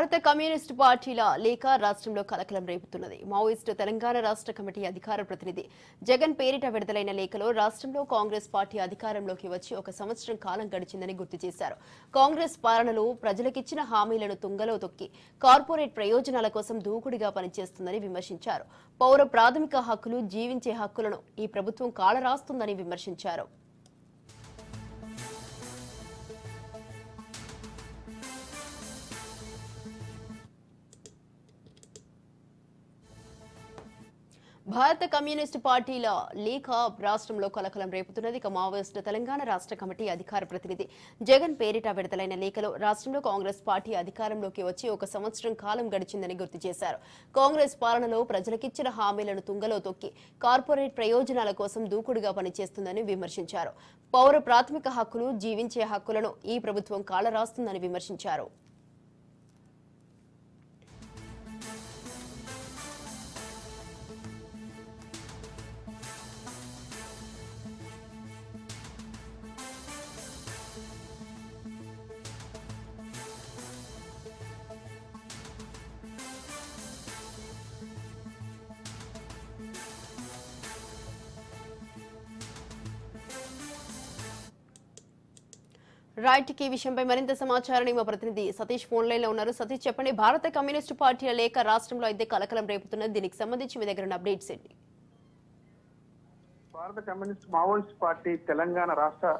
భారత కమ్యూనిస్టు పార్టీల లేఖ రాష్ట్రంలో కలకలం రేపుతున్నది. మావోయిస్టు తెలంగాణ రాష్ట్ర కమిటీ అధికార ప్రతినిధి జగన్ పేరిట విడుదలైన లేఖలో రాష్ట్రంలో కాంగ్రెస్ పార్టీ అధికారంలోకి వచ్చి 1 సంవత్సరం కాలం గడిచిందని గుర్తు చేశారు. కాంగ్రెస్ పాలనలో ప్రజలకిచ్చిన హామీలను తుంగలో తొక్కి కార్పొరేట్ ప్రయోజనాల కోసం దూకుడుగా పనిచేస్తుందని విమర్శించారు. పౌర ప్రాథమిక హక్కులు, జీవించే హక్కులను ఈ ప్రభుత్వం కాలరాస్తుందని విమర్శించారు. భారత కమ్యూనిస్టు పార్టీల లేఖ రాష్ట్రంలో కలకలం రేపుతున్నది. మావోయిస్టు తెలంగాణ రాష్ట్ర కమిటీ అధికార ప్రతినిధి జగన్ పేరిట విడుదలైన లేఖలో రాష్ట్రంలో కాంగ్రెస్ పార్టీ అధికారంలోకి వచ్చి 1 సంవత్సరం కాలం గడిచిందని గుర్తు చేశారు. కాంగ్రెస్ పాలనలో ప్రజలకిచ్చిన హామీలను తుంగలో తొక్కి కార్పొరేట్ ప్రయోజనాల కోసం దూకుడుగా పనిచేస్తుందని విమర్శించారు. పౌర ప్రాథమిక హక్కులు, జీవించే హక్కులను ఈ ప్రభుత్వం కాలరాస్తుందని విమర్శించారు. రైట్ ఈ విషయంపై మరింత సమాచారాన్ని మా ప్రతినిధి సతీష్ ఫోన్ లైన్ లో ఉన్నారు. సతీష్ చెప్పండి, భారత కమ్యూనిస్టు పార్టీల లేఖ రాష్ట్రంలో అయితే కలకలం రేపుతున్నది. దీనికి సంబంధించి మీ దగ్గర ఉన్న అప్డేట్స్ ఏంటి? భారత కమ్యూనిస్ట్ మావోయిస్ట్ పార్టీ తెలంగాణ రాష్ట్ర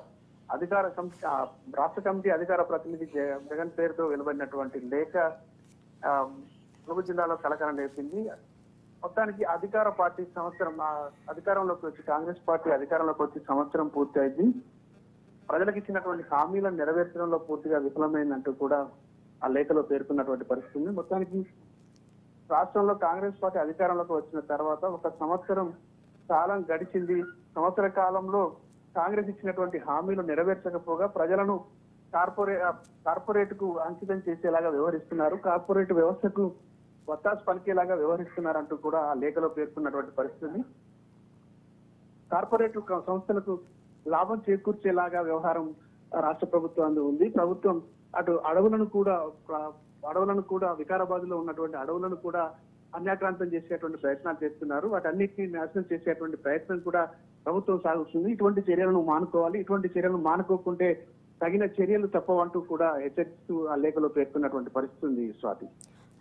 కమిటీ అధికార ప్రతినిధి జగన్ పేరుతో వెలువడినటువంటి లేఖ ములుగు జిల్లాలో కలకలం రేపింది. మొత్తానికి అధికార పార్టీ అధికారంలోకి వచ్చి కాంగ్రెస్ పార్టీ అధికారంలోకి వచ్చి సంవత్సరం పూర్తి అయింది. ప్రజలకు ఇచ్చినటువంటి హామీలను నెరవేర్చడంలో పూర్తిగా విఫలమైందంటూ కూడా ఆ లేఖలో పేర్కొన్నటువంటి పరిస్థితి. మొత్తానికి రాష్ట్రంలో కాంగ్రెస్ పార్టీ అధికారంలోకి వచ్చిన తర్వాత 1 సంవత్సరం కాలం గడిచింది. సంవత్సర కాలంలో కాంగ్రెస్ ఇచ్చినటువంటి హామీలు నెరవేర్చకపోగా ప్రజలను కార్పొరేట్ కు అంకితం చేసేలాగా వ్యవహరిస్తున్నారు, కార్పొరేట్ వ్యవస్థకు వత్తాసు పలికేలాగా వ్యవహరిస్తున్నారంటూ కూడా ఆ లేఖలో పేర్కొన్నటువంటి పరిస్థితి. కార్పొరేట్ సంస్థలకు లాభం చేకూర్చేలాగా వ్యవహారం రాష్ట్ర ప్రభుత్వం ఉంది. ప్రభుత్వం అటు అడవులను కూడా వికారాబాద్ లో ఉన్నటువంటి అడవులను కూడా అన్యాక్రాంతం చేసేటువంటి ప్రయత్నాలు చేస్తున్నారు. వాటన్నిటిని నాశనం చేసేటువంటి ప్రయత్నం కూడా ప్రభుత్వం సాగుతుంది. ఇటువంటి చర్యలను మానుకోవాలి, ఇటువంటి చర్యలను మానుకోకుంటే తగిన చర్యలు తప్పవంటూ కూడా హెచ్చరిస్తూ ఆ లేఖలో పేర్కొన్నటువంటి పరిస్థితి ఉంది. Swathi.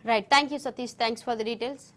Right, thank you Satish, thanks for the details.